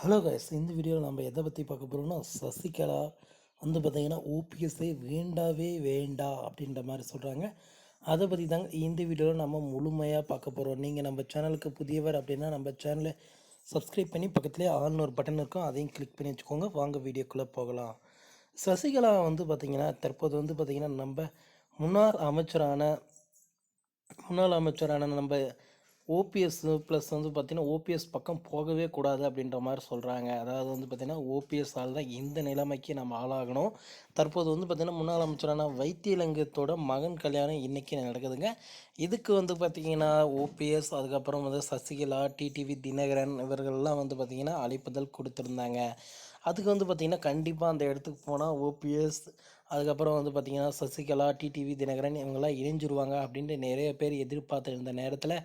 Hello guys, இந்த வீடியோவில் நம்ம எதை பற்றி பார்க்க போகிறோம்னா சசிகலா வந்து பார்த்திங்கன்னா ஓபிஎஸ்ஸே வேண்டாவே வேண்டாம் அப்படின்ற மாதிரி சொல்கிறாங்க. அதை பற்றி தாங்க இந்த வீடியோவில் நம்ம முழுமையாக பார்க்க போகிறோம். நீங்கள் நம்ம சேனலுக்கு புதியவர் அப்படின்னா நம்ம சேனலை சப்ஸ்கிரைப் பண்ணி பக்கத்துலேயே ஆல்னு ஒரு பட்டன் இருக்கும், அதையும் கிளிக் பண்ணி வச்சுக்கோங்க. வாங்க வீடியோக்குள்ளே போகலாம். சசிகலா வந்து பார்த்திங்கன்னா தற்போது வந்து பார்த்திங்கன்னா நம்ம முன்னாள் அமைச்சரான நம்ம ஓபிஎஸ் ப்ளஸ் வந்து பார்த்திங்கன்னா ஓபிஎஸ் பக்கம் போகவே கூடாது அப்படின்ற மாதிரி சொல்கிறாங்க. அதாவது வந்து பார்த்திங்கன்னா ஓபிஎஸ்ஸால் தான் இந்த நிலைமைக்கு நம்ம ஆளாகணும். தற்போது வந்து பார்த்திங்கன்னா முன்னாள் அமைச்சரான வைத்தியலிங்கத்தோட மகன் கல்யாணம் இன்றைக்கி நடக்குதுங்க. இதுக்கு வந்து பார்த்திங்கன்னா ஓபிஎஸ், அதுக்கப்புறம் வந்து சசிகலா, டிடிவி தினகரன் இவர்கள்லாம் வந்து பார்த்திங்கன்னா அழைப்புதல் கொடுத்துருந்தாங்க. அதுக்கு வந்து பார்த்திங்கன்னா கண்டிப்பாக அந்த இடத்துக்கு போனால் ஓபிஎஸ், அதுக்கப்புறம் வந்து பார்த்திங்கன்னா சசிகலா, டிடிவி தினகரன் இவங்கெல்லாம் இணைஞ்சிருவாங்க அப்படின்ட்டு நிறைய பேர் எதிர்பார்த்துருந்த நேரத்தில்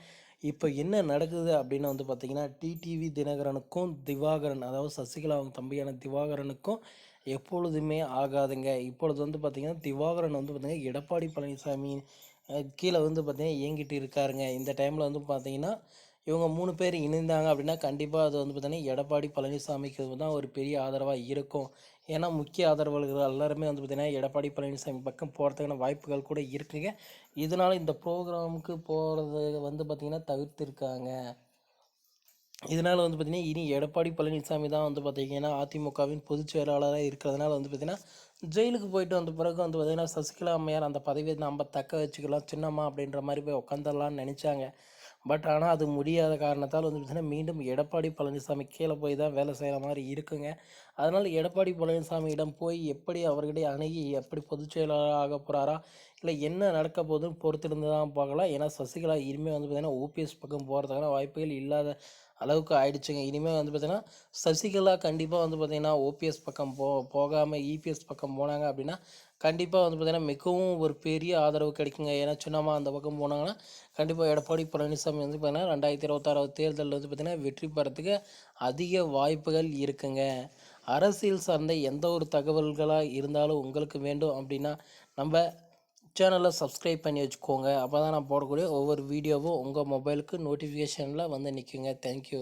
இப்போ என்ன நடக்குது அப்படின்னு வந்து பார்த்திங்கன்னா டிடிவி தினகரனுக்கும் திவாகரன், அதாவது சசிகலா அவங்க தம்பியான திவாகரனுக்கும் எப்பொழுதுமே ஆகாதுங்க. இப்பொழுது வந்து பார்த்திங்கன்னா திவாகரன் வந்து பார்த்திங்கன்னா எடப்பாடி பழனிசாமி கீழே வந்து பார்த்திங்கன்னா இயங்கிட்டு இருக்காருங்க. இந்த டைமில் வந்து பார்த்திங்கன்னா இவங்க 3 பேர் இணைந்தாங்க அப்படின்னா கண்டிப்பாக அது வந்து பார்த்திங்கன்னா எடப்பாடி பழனிசாமிக்கு தான் ஒரு பெரிய ஆதரவாக இருக்கும். ஏன்னா முக்கிய ஆதரவாளர்கள் எல்லாருமே வந்து பார்த்திங்கன்னா எடப்பாடி பழனிசாமி பக்கம் போகிறதுக்கான வாய்ப்புகள் கூட இருக்குங்க. இதனால் இந்த ப்ரோக்ராமுக்கு போகிறது வந்து பார்த்திங்கன்னா தவிர்த்திருக்காங்க. இதனால் வந்து பார்த்திங்கன்னா இனி எடப்பாடி பழனிசாமி தான் வந்து பார்த்திங்கன்னா அதிமுகவின் பொதுச் செயலாளராக இருக்கிறதுனால வந்து பார்த்திங்கன்னா ஜெயிலுக்கு போயிட்டு வந்த பிறகு வந்து பார்த்திங்கன்னா சசிகலா அம்மையார் அந்த பதவியை நம்ம தக்க வச்சுக்கலாம் சின்னம்மா அப்படின்ற மாதிரி போய் உட்காந்துடலான்னு நினச்சாங்க. பட் ஆனால் அது முடியாத காரணத்தால் வந்து பார்த்திங்கன்னா மீண்டும் எடப்பாடி பழனிசாமி கீழே போய் தான் வேலை செய்கிற மாதிரி இருக்குங்க. அதனால் எடப்பாடி பழனிசாமியிடம் போய் எப்படி அவர்கிட்ட அணுகி எப்படி பொதுச் செயலாளர் ஆக போகிறாரா, இல்லை என்ன நடக்க போகுதுன்னு பொறுத்திருந்து தான் பார்க்கலாம். ஏன்னா சசிகலா இனிமேல் வந்து பார்த்திங்கன்னா ஓபிஎஸ் பக்கம் போகிறதுக்கான வாய்ப்புகள் இல்லாத அளவுக்கு ஆயிடுச்சுங்க. இனிமேல் வந்து பார்த்திங்கன்னா சசிகலா கண்டிப்பாக வந்து பார்த்திங்கன்னா ஓபிஎஸ் பக்கம் போகாமல் இபிஎஸ் பக்கம் போனாங்க அப்படின்னா கண்டிப்பாக வந்து பார்த்திங்கன்னா மிகவும் ஒரு பெரிய ஆதரவு கிடைக்குங்க. ஏன்னா சின்னம்மா அந்த பக்கம் போனாங்கன்னா கண்டிப்பாக எடப்பாடி பழனிசாமி வந்து பார்த்திங்கன்னா 2026 தேர்தலில் வந்து பார்த்திங்கன்னா வெற்றி பெறத்துக்கு அதிக வாய்ப்புகள் இருக்குங்க. அரசியல் சார்ந்த எந்த ஒரு தகவல்களாக இருந்தாலும் உங்களுக்கு வேண்டும் அப்படின்னா நம்ம சேனலை சப்ஸ்கிரைப் பண்ணி வச்சுக்கோங்க. அப்போ தான் நான் போடக்கூடிய ஒவ்வொரு வீடியோவும் உங்கள் மொபைலுக்கு நோட்டிஃபிகேஷனில் வந்து நிற்குங்க. தேங்க்யூ.